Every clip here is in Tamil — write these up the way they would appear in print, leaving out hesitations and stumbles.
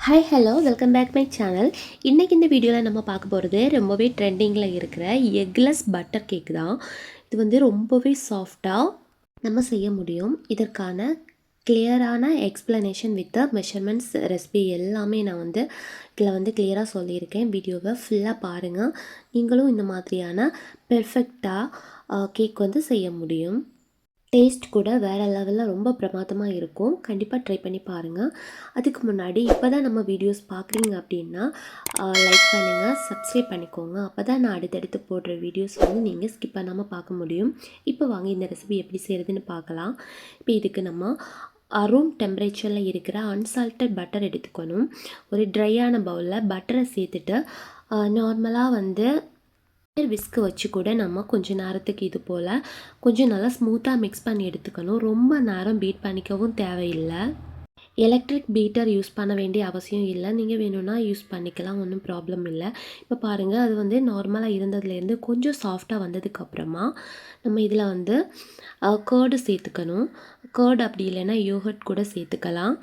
Hi hello welcome back my channel. இன்றைக்கி இந்த வீடியோவில் நம்ம பார்க்க போகிறது ரொம்பவே ட்ரெண்டிங்கில் இருக்கிற எக்லெஸ் பட்டர் கேக் தான். இது வந்து ரொம்பவே சாஃப்டாக நம்ம செய்ய முடியும். இதற்கான கிளியரான எக்ஸ்ப்ளனேஷன் வித் மெஷர்மெண்ட்ஸ் ரெசிபி எல்லாமே நான் வந்து இதில் வந்து கிளியராக சொல்லியிருக்கேன். வீடியோவை ஃபுல்லாக பாருங்கள். நீங்களும் இந்த மாதிரியான பெர்ஃபெக்டாக கேக் வந்து செய்ய முடியும். டேஸ்ட் கூட வேறு லெவலில் ரொம்ப பிரமாதமாக இருக்கும். கண்டிப்பாக ட்ரை பண்ணி பாருங்கள். அதுக்கு முன்னாடி இப்போ தான் நம்ம வீடியோஸ் பார்க்குறீங்க அப்படின்னா லைக் பண்ணுங்கள், சப்ஸ்கிரைப் பண்ணிக்கோங்க. அப்போ தான் நான் அடுத்தடுத்து போடுற வீடியோஸ் வந்து நீங்கள் ஸ்கிப் பண்ணாமல் பார்க்க முடியும். இப்போ வாங்க இந்த ரெசிபி எப்படி செய்கிறதுன்னு பார்க்கலாம். இப்போ இதுக்கு நம்ம ரூம் டெம்பரேச்சரில் இருக்கிற அன்சால்ட்டட் பட்டர் எடுத்துக்கணும். ஒரு ட்ரையான பவுலில் பட்டரை சேர்த்துட்டு நார்மலாக வந்து விஸ்க்கு வச்சு கூட நம்ம கொஞ்சம் நேரத்துக்கு இது போல் கொஞ்சம் நல்லா ஸ்மூத்தாக மிக்ஸ் பண்ணி எடுத்துக்கணும். ரொம்ப நேரம் பீட் பண்ணிக்கவும் தேவையில்லை. எலக்ட்ரிக் பீட்டர் யூஸ் பண்ண வேண்டிய அவசியம் இல்லை. நீங்கள் வேணும்னா யூஸ் பண்ணிக்கலாம், ஒன்றும் ப்ராப்ளம் இல்லை. இப்போ பாருங்கள், அது வந்து நார்மலாக இருந்ததுலேருந்து கொஞ்சம் சாஃப்டாக வந்ததுக்கப்புறமா நம்ம இதில் வந்து கேர்டு சேர்த்துக்கணும். கேர்டு அப்படி இல்லைன்னா யோகர்ட் கூட சேர்த்துக்கலாம்.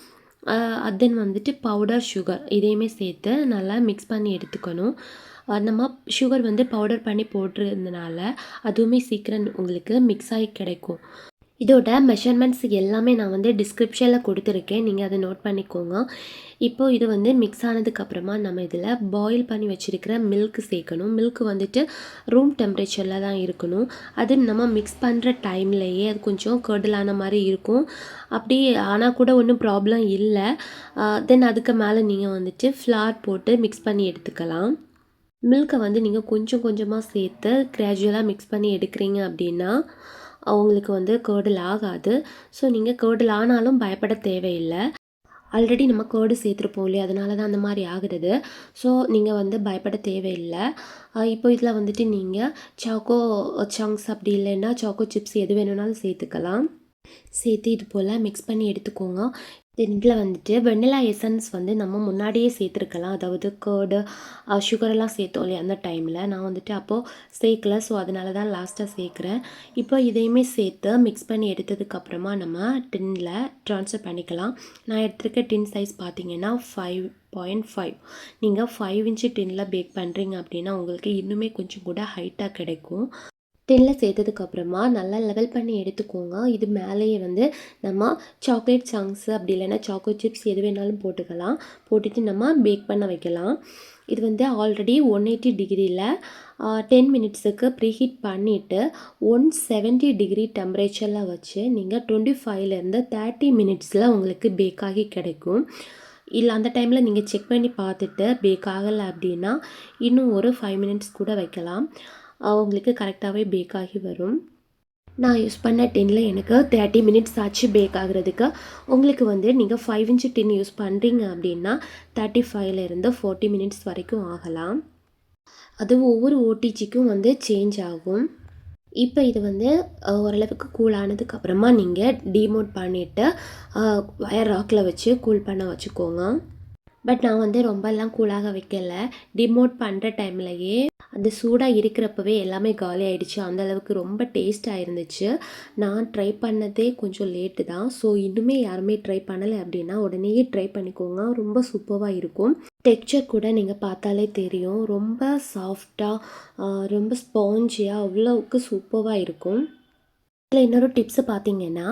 தென் வந்துட்டு பவுடர் சுகர் இதையுமே சேர்த்து நல்லா மிக்ஸ் பண்ணி எடுத்துக்கணும். நம்ம சுகர் வந்து பவுடர் பண்ணி போட்டிருந்தனால அதுவுமே சீக்கிரம் உங்களுக்கு மிக்ஸ் ஆகி கிடைக்கும். இதோட மெஷர்மெண்ட்ஸ் எல்லாமே நான் வந்து டிஸ்கிரிப்ஷனில் கொடுத்துருக்கேன், நீங்கள் அதை நோட் பண்ணிக்கோங்க. இப்போது இது வந்து மிக்ஸ் ஆனதுக்கப்புறமா நம்ம இதில் பாயில் பண்ணி வச்சுருக்கிற மில்க் சேர்க்கணும். மில்க் வந்துட்டு ரூம் டெம்பரேச்சரில் தான் இருக்கணும். அது நம்ம மிக்ஸ் பண்ணுற டைம்லேயே அது கொஞ்சம் கர்டலான மாதிரி இருக்கும். அப்படி ஆனால் கூட ஒன்றும் ப்ராப்ளம் இல்லை. தென் அதுக்கு மேலே நீங்கள் வந்துட்டு ஃப்ளார் போட்டு மிக்ஸ் பண்ணி எடுத்துக்கலாம். மில்கை வந்து நீங்கள் கொஞ்சம் கொஞ்சமாக சேர்த்து கிராஜுவலாக மிக்ஸ் பண்ணி எடுக்கிறீங்க அப்படின்னா அவங்களுக்கு வந்து கேர்டில் ஆகாது. ஸோ நீங்கள் கேர்டில் ஆனாலும் பயப்பட தேவையில்லை. ஆல்ரெடி நம்ம கேர்டு சேர்த்துருப்போம் இல்லையா, அதனால தான் அந்த மாதிரி ஆகுறது. ஸோ நீங்கள் வந்து பயப்பட தேவையில்லை. இப்போ இதில் வந்துட்டு நீங்கள் சாக்கோ சங்க்ஸ் அப்படி இல்லைன்னா சாக்கோ சிப்ஸ் எது வேணும்னாலும் சேர்த்துக்கலாம். சேர்த்து இது போல் மிக்ஸ் பண்ணி எடுத்துக்கோங்க. இதில் வந்துட்டு வெண்ணிலா எசன்ஸ் வந்து நம்ம முன்னாடியே சேர்த்துருக்கலாம். அதாவது கேர்டு சுகரெல்லாம் சேர்த்தோம் இல்லையா அந்த டைமில். நான் வந்துட்டு அப்போது சேர்க்கல, ஸோ அதனால தான் லாஸ்ட்டாக சேர்க்குறேன். இப்போ இதையுமே சேர்த்து மிக்ஸ் பண்ணி எடுத்ததுக்கப்புறமா நம்ம டின்னில் ட்ரான்ஸ்ஃபர் பண்ணிக்கலாம். நான் எடுத்துருக்க டின் சைஸ் பார்த்தீங்கன்னா 5.5. நீங்கள் 5 இன்ச்சு டின்னில் பேக் பண்ணுறீங்க அப்படின்னா உங்களுக்கு இன்னுமே கொஞ்சம் கூட ஹைட்டாக கிடைக்கும். டின்னில் சேர்த்ததுக்கப்புறமா நல்லா லெவல் பண்ணி எடுத்துக்கோங்க. இது மேலேயே வந்து நம்ம சாக்லேட் சங்க்ஸு அப்படி இல்லைன்னா சாக்கோ சிப்ஸ் எது வேணாலும் போட்டுக்கலாம். போட்டுட்டு நம்ம பேக் பண்ண வைக்கலாம். இது வந்து ஆல்ரெடி 180 டிகிரியில் 10 மினிட்ஸுக்கு ப்ரீஹீட் பண்ணிவிட்டு 170 டிகிரி டெம்பரேச்சரில் வச்சு நீங்கள் 25லேருந்து 30 மினிட்ஸில் உங்களுக்கு பேக் ஆகி கிடைக்கும். இல்லை அந்த டைமில் நீங்கள் செக் பண்ணி பார்த்துட்டு பேக் ஆகலை அப்படின்னா இன்னும் ஒரு 5 மினிட்ஸ் கூட வைக்கலாம். உங்களுக்கு கரெக்டாகவே பேக் ஆகி வரும். நான் யூஸ் பண்ண டின்னில் எனக்கு 30 மினிட்ஸ் ஆச்சு பேக் ஆகுறதுக்கு. உங்களுக்கு வந்து நீங்கள் 5 இன்ச்சு டின் யூஸ் பண்ணுறீங்க அப்படின்னா 35லேருந்து 40 மினிட்ஸ் வரைக்கும் ஆகலாம். அது ஒவ்வொரு ஓடிஜிக்கும் வந்து சேஞ்ச் ஆகும். இப்போ இது வந்து ஓரளவுக்கு கூல் ஆனதுக்கப்புறமா நீங்கள் டிமோட் பண்ணிவிட்டு வயர் ராக்கில் வச்சு கூல் பண்ண வச்சுக்கோங்க. பட் நான் வந்து ரொம்பலாம் கூலாக வைக்கல. டிமோட் பண்ணுற டைம்லையே அந்த சூடாக இருக்கிறப்பவே எல்லாமே காலி ஆகிடுச்சு. அந்தளவுக்கு ரொம்ப டேஸ்ட்டாக இருந்துச்சு. நான் ட்ரை பண்ணதே கொஞ்சம் லேட்டு தான். ஸோ இன்னுமே யாருமே ட்ரை பண்ணலை அப்படின்னா உடனேயே ட்ரை பண்ணிக்கோங்க. ரொம்ப சூப்பராக இருக்கும். டெக்ஸ்சர் கூட நீங்கள் பார்த்தாலே தெரியும். ரொம்ப சாஃப்டாக ரொம்ப ஸ்பாஞ்சியாக அவ்வளோவுக்கு சூப்பராக இருக்கும். இதில் இன்னொரு டிப்ஸு பார்த்தீங்கன்னா,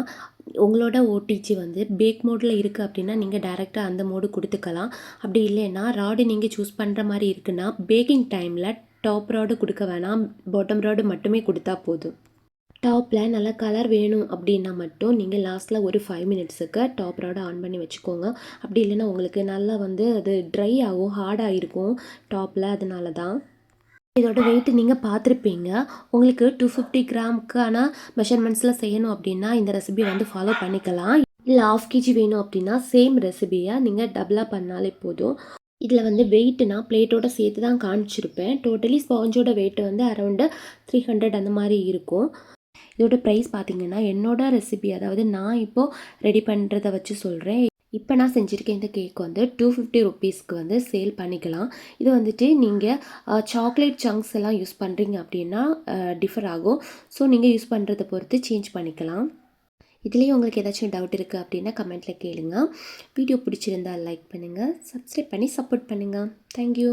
உங்களோட ஓடிஜி வந்து பேக் மோடில் இருக்குது அப்படின்னா நீங்கள் டைரெக்டாக அந்த மோடு கொடுத்துக்கலாம். அப்படி இல்லைன்னா ராடு நீங்கள் சூஸ் பண்ணுற மாதிரி இருக்குன்னா பேக்கிங் டைமில் டாப் ராடு கொடுக்க வேணாம், பாட்டம் ராடு மட்டுமே கொடுத்தா போதும். டாப்பில் நல்லா கலர் வேணும் அப்படின்னா மட்டும் நீங்கள் லாஸ்ட்டில் ஒரு 5 மினிட்ஸுக்கு டாப் ராடை ஆன் பண்ணி வச்சுக்கோங்க. அப்படி இல்லைன்னா உங்களுக்கு நல்லா வந்து அது ட்ரை ஆகும், ஹார்டாக இருக்கும் டாப்பில். அதனால தான். இதோட வெயிட் நீங்கள் பார்த்துருப்பீங்க. உங்களுக்கு 250 கிராமுக்கான மெஷர்மெண்ட்ஸில் செய்யணும் அப்படின்னா இந்த ரெசிபி வந்து ஃபாலோ பண்ணிக்கலாம். இல்லை 1/2 kg வேணும் அப்படின்னா சேம் ரெசிபியை நீங்கள் டபுளாக பண்ணாலே போதும். இதில் வந்து வெயிட் நான் பிளேட்டோட சேர்த்து தான் காமிச்சிருப்பேன். டோட்டலி ஸ்பாஞ்சோட வெயிட் வந்து அரௌண்டு 300 அந்த மாதிரி இருக்கும். இதோட ப்ரைஸ் பார்த்தீங்கன்னா என்னோட ரெசிபி, அதாவது நான் இப்போது ரெடி பண்ணுறதை வச்சு சொல்கிறேன். இப்போ நான் செஞ்சுருக்கேன் இந்த கேக் வந்து 250 ருபீஸ்க்கு வந்து சேல் பண்ணிக்கலாம். இது வந்துட்டு நீங்கள் சாக்லேட் சங்க்ஸ் எல்லாம் யூஸ் பண்ணுறீங்க அப்படின்னா டிஃபர் ஆகும். ஸோ நீங்கள் யூஸ் பண்ணுறதை பொறுத்து சேஞ்ச் பண்ணிக்கலாம். இதுலேயும் உங்களுக்கு ஏதாச்சும் டவுட் இருக்குது அப்படின்னா கமெண்ட்டில் கேளுங்க. வீடியோ பிடிச்சிருந்தால் லைக் பண்ணுங்கள், சப்ஸ்கிரைப் பண்ணி சப்போர்ட் பண்ணுங்கள். தேங்க்யூ.